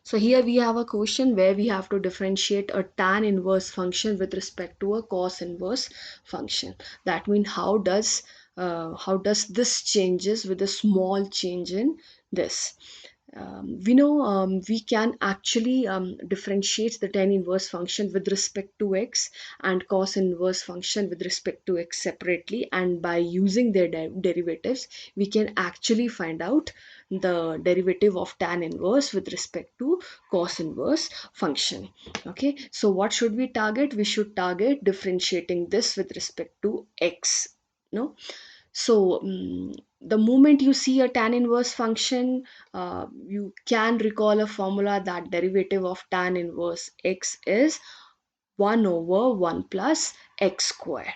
So here we have a question where we have to differentiate a tan inverse function with respect to a cos inverse function. That means how does this changes with a small change in this. We know we can actually differentiate the tan inverse function with respect to x and cos inverse function with respect to x separately, and by using their derivatives we can actually find out the derivative of tan inverse with respect to cos inverse function. Okay, so what should we target? We should target differentiating this with respect to x. No, so the moment you see a tan inverse function, you can recall a formula that derivative of tan inverse x is 1 over 1 plus x square.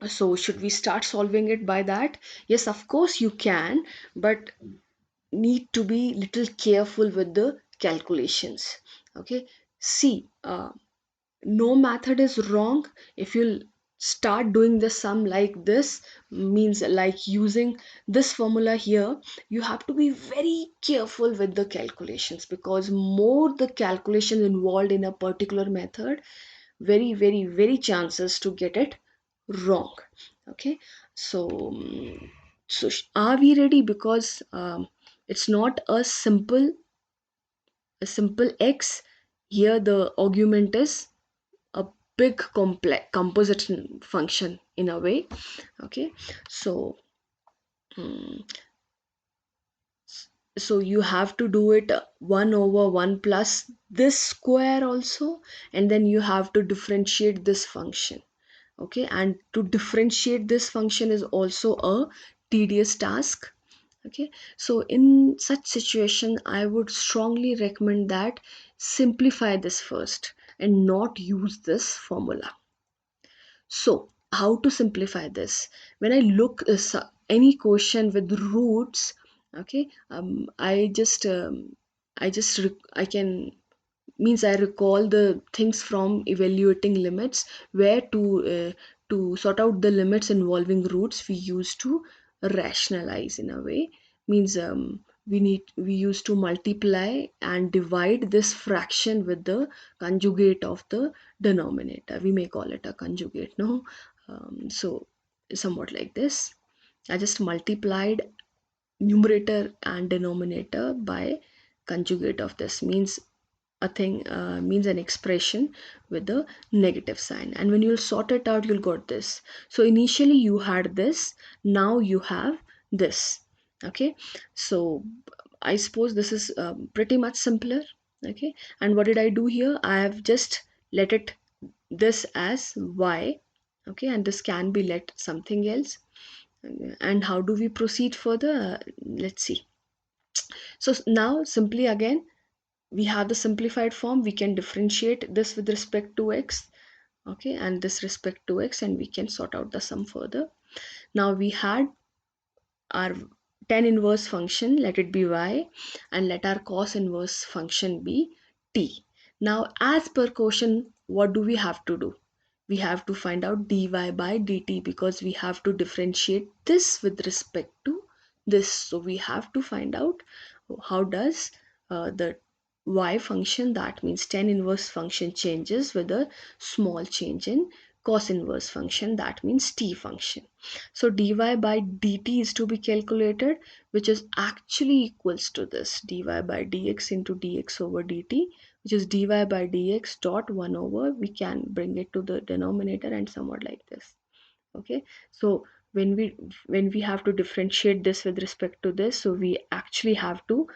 So should we start solving it by that? Yes, of course you can, but need to be little careful with the calculations. Okay, see, no method is wrong. If you start doing the sum like this, means like using this formula here, you have to be very careful with the calculations, because more the calculation involved in a particular method, very very very chances to get it wrong. Okay, so are we ready? Because it's not a simple x. Here the argument is a big complex composite function in a way. Okay, so mm, so you have to do it 1 over 1 plus this square also, and then you have to differentiate this function. Okay, and to differentiate this function is also a tedious task. Okay, so in such situation I would strongly recommend that simplify this first and not use this formula. So, how to simplify this? When I look any question with roots, okay, I can means I recall the things from evaluating limits, where to sort out the limits involving roots we used to rationalize in a way. Means we used to multiply and divide this fraction with the conjugate of the denominator. We may call it a conjugate, no? So somewhat like this. I just multiplied numerator and denominator by conjugate of this, means a thing means an expression with a negative sign, and when you'll sort it out you'll got this. So initially you had this, now you have this. Okay, so I suppose this is pretty much simpler. Okay, and what did I do here? I have just let it this as y. Okay, and this can be let something else. And how do we proceed further? Let's see. So now simply again we have the simplified form. We can differentiate this with respect to x, okay, and this respect to x, and we can sort out the sum further. Now we had our tan inverse function, let it be y, and let our cos inverse function be t. Now as per question, what do we have to do? We have to find out dy by dt, because we have to differentiate this with respect to this. So we have to find out how does the y function, that means tan inverse function, changes with a small change in cos inverse function, that means t function. So dy by dt is to be calculated, which is actually equals to this dy by dx into dx over dt, which is dy by dx dot 1 over, we can bring it to the denominator and somewhat like this. Okay, so when we have to differentiate this with respect to this, so we actually have to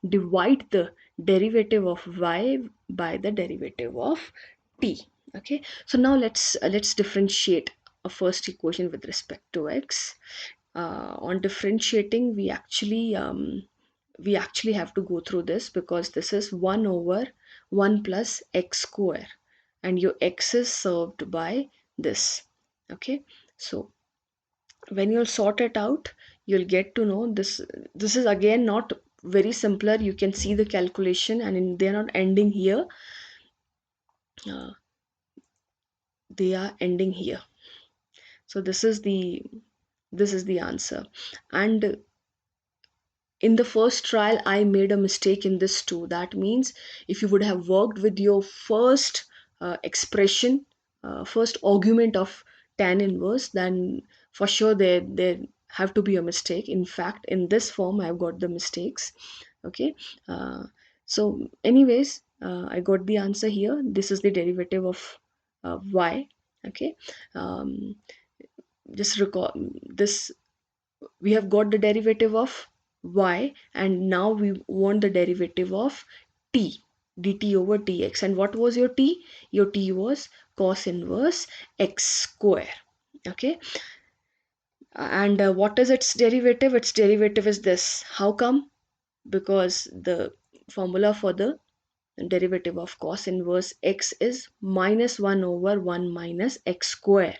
divide the derivative of y by the derivative of t. Okay, so now let's differentiate a first equation with respect to x. On differentiating, we actually have to go through this, because this is 1 over 1 plus x square, and your x is served by this. Okay, so when you'll sort it out, you'll get to know this is again not very simpler. You can see the calculation, and they're not ending here, uh, they are ending here. So this is the answer. And in the first trial I made a mistake in this too. That means if you would have worked with your first expression, first argument of tan inverse, then for sure there have to be a mistake. In fact, in this form I've got the mistakes. Okay. So anyways, I got the answer here. This is the derivative of y. Okay. um, just recall this. We have got the derivative of y, and now we want the derivative of t, dt over tx. And what was your t? Your t was cos inverse x square. Okay. And what is its derivative? Its derivative is this. How come? Because the formula for the derivative of cos inverse x is minus 1 over 1 minus x square.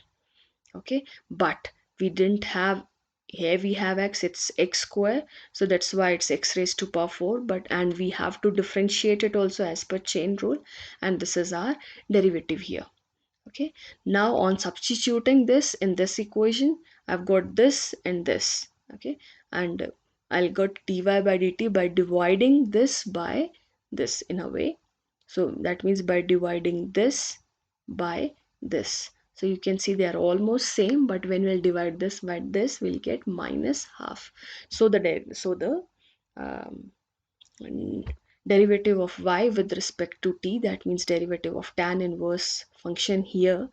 Okay, but we didn't have, here we have x, it's x square, so that's why it's x raised to power 4. But and we have to differentiate it also as per chain rule, and this is our derivative here. Okay, now on substituting this in this equation, I've got this and this. Okay, and I'll got dy by dt by dividing this by this in a way. So that means by dividing this by this. So you can see they are almost same, but when we'll divide this by this, we'll get minus half. So the um, derivative of y with respect to t, that means derivative of tan inverse function here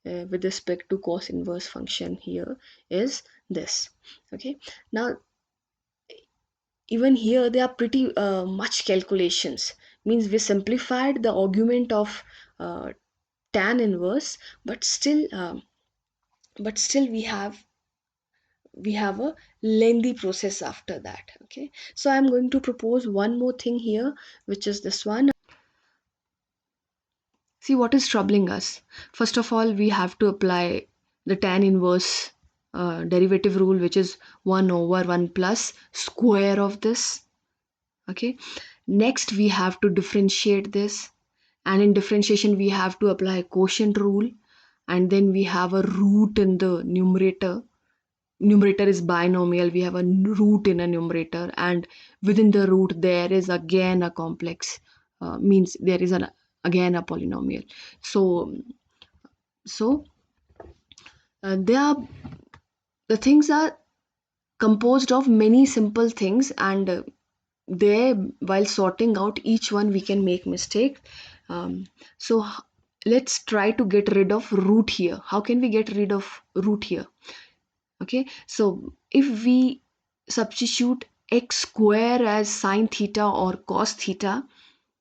with respect to cos inverse function here, is this. Okay. Now even here they are pretty much calculations. Means we simplified the argument of tan inverse, but still we have a lengthy process after that. Okay, so I'm going to propose one more thing here, which is this one. See what is troubling us. First of all, we have to apply the tan inverse derivative rule, which is 1 over 1 plus square of this. Okay. Next, we have to differentiate this. And in differentiation, we have to apply quotient rule. And then we have a root in the numerator. Numerator is binomial. We have a root in a numerator. And within the root, there is again a complex. Means there is again a polynomial. So they are the things are composed of many simple things, and there while sorting out each one we can make mistake. So let's try to get rid of root here. How can we get rid of root here? Okay, so if we substitute x square as sine theta or cos theta,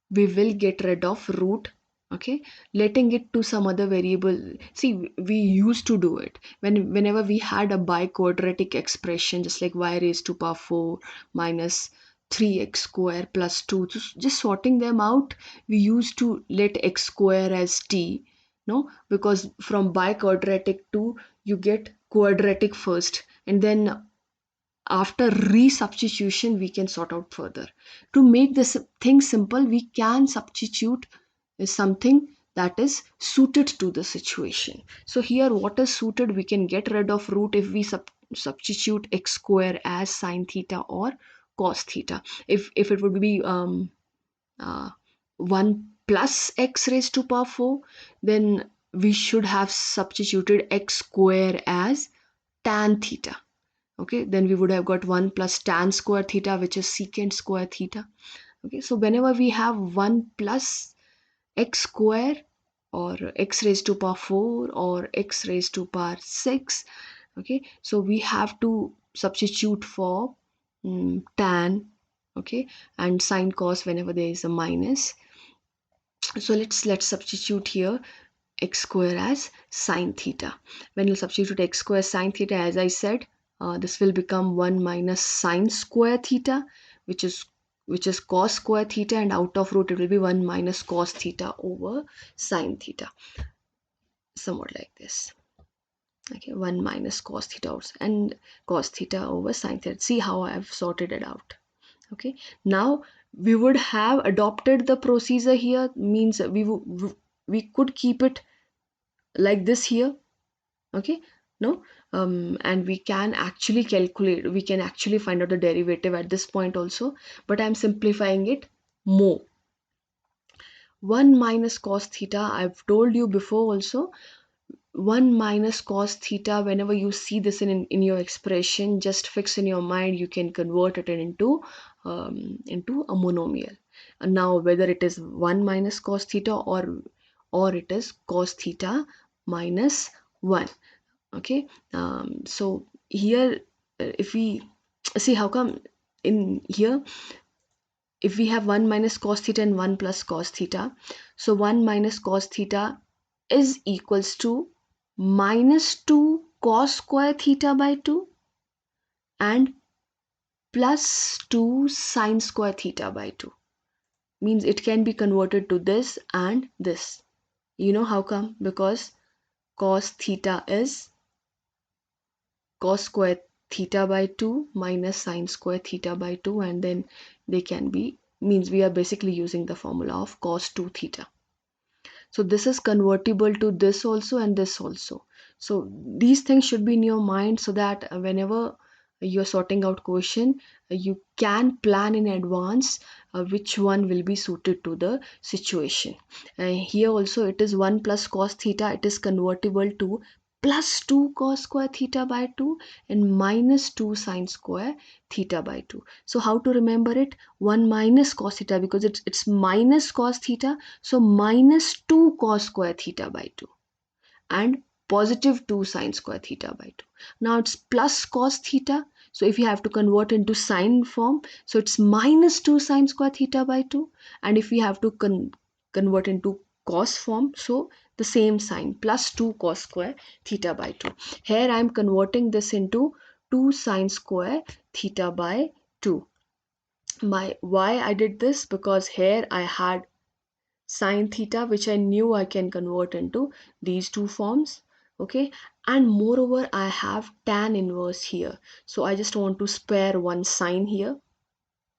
we will get rid of root. Okay, letting it to some other variable. See, we used to do it whenever we had a biquadratic expression, just like y raised to power 4 minus 3x square plus 2. Just sorting them out, we used to let x square as t. No, because from biquadratic to you get quadratic first, and then after resubstitution we can sort out further. To make this thing simple, we can substitute something that is suited to the situation. So here what is suited, we can get rid of root if we substitute x square as sine theta or cos theta. If it would be uh, 1 plus x raised to power 4, then we should have substituted x square as tan theta. Okay, then we would have got 1 plus tan square theta, which is secant square theta. Okay, so whenever we have 1 plus x square or x raised to power 4 or x raised to power 6, okay, so we have to substitute for tan, okay, and sine cos whenever there is a minus. So let's substitute here x square as sine theta. When you substitute x square sine theta, as I said, this will become 1 minus sine square theta, which is cos square theta, and out of root it will be 1 minus cos theta over sine theta, somewhat like this. Okay, 1 minus cos theta and cos theta over sine theta. See how I have sorted it out. Okay, now we would have adopted the procedure here, means we could keep it like this here. Okay, no, and we can actually calculate, we can actually find out the derivative at this point also, but I'm simplifying it more. 1 minus cos theta, I've told you before also, 1 minus cos theta, whenever you see this in your expression, just fix in your mind, you can convert it into a monomial. And now whether it is 1 minus cos theta or it is cos theta minus 1. Okay, so here, if we see how come in here, if we have 1 minus cos theta and 1 plus cos theta, so 1 minus cos theta is equals to minus 2 cos square theta by 2 and plus 2 sine square theta by 2. Means it can be converted to this and this. You know how come? Because cos theta is cos square theta by 2 minus sine square theta by 2, and then they can be, means we are basically using the formula of cos 2 theta. So this is convertible to this also and this also. So these things should be in your mind, so that whenever you're sorting out question, you can plan in advance which one will be suited to the situation. Here also it is 1 plus cos theta, it is convertible to plus 2 cos square theta by 2 and minus 2 sine square theta by 2. So how to remember it? 1 minus cos theta, because it's minus cos theta, so minus 2 cos square theta by 2 and positive 2 sine square theta by 2. Now it's plus cos theta. So if you have to convert into sine form, so it's minus 2 sine square theta by 2. And if we have to convert into cos form, so the same sign, plus 2 cos square theta by 2. Here I am converting this into 2 sine square theta by 2. Why I did this? Because here I had sine theta, which I knew I can convert into these two forms. Okay, and moreover I have tan inverse here, so I just want to spare one sine here.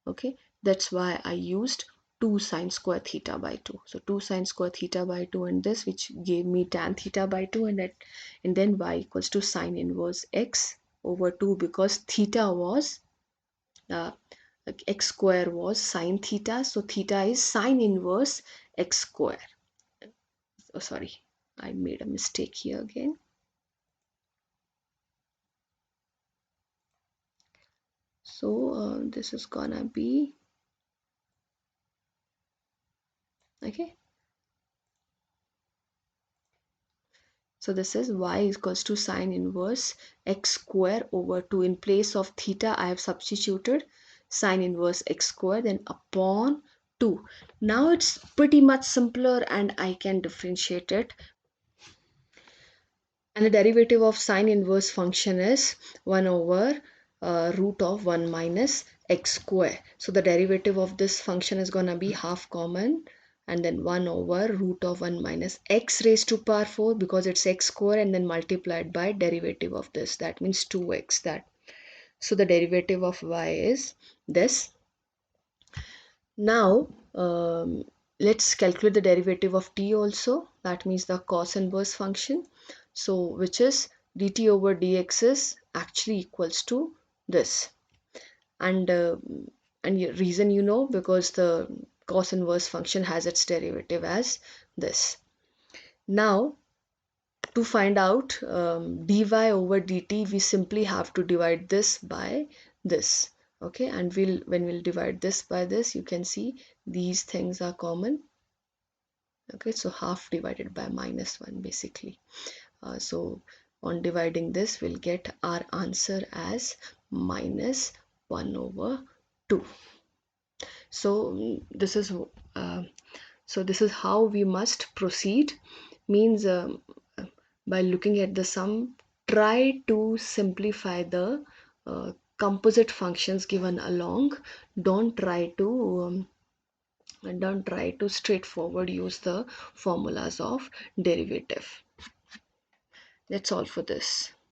Okay, that's why I used 2 sine square theta by 2. So 2 sine square theta by 2 and this, which gave me tan theta by 2, and then y equals to sine inverse x over 2, because theta was uh, x square was sine theta, so theta is sine inverse x square. Oh, sorry, I made a mistake here again. So this is gonna be, okay, so this is y equals to sine inverse x square over 2. In place of theta I have substituted sine inverse x square, then upon 2. Now it's pretty much simpler and I can differentiate it. And the derivative of sine inverse function is 1 over root of 1 minus x square. So the derivative of this function is going to be half common, and then 1 over root of 1 minus x raised to power 4, because it's x square, and then multiplied by derivative of this, that means 2x. That, so the derivative of y is this. Now let's calculate the derivative of t also, that means the cos inverse function. So which is dt over dx is actually equals to this, and reason, you know, because the cos inverse function has its derivative as this. Now to find out dy over dt, we simply have to divide this by this. Okay, and when we'll divide this by this, you can see these things are common. Okay, so half divided by minus 1 basically. So on dividing this, we'll get our answer as minus 1 over 2. So this is how we must proceed. Means by looking at the sum, try to simplify the composite functions given along. Don't try to straightforward use the formulas of derivative. That's all for this.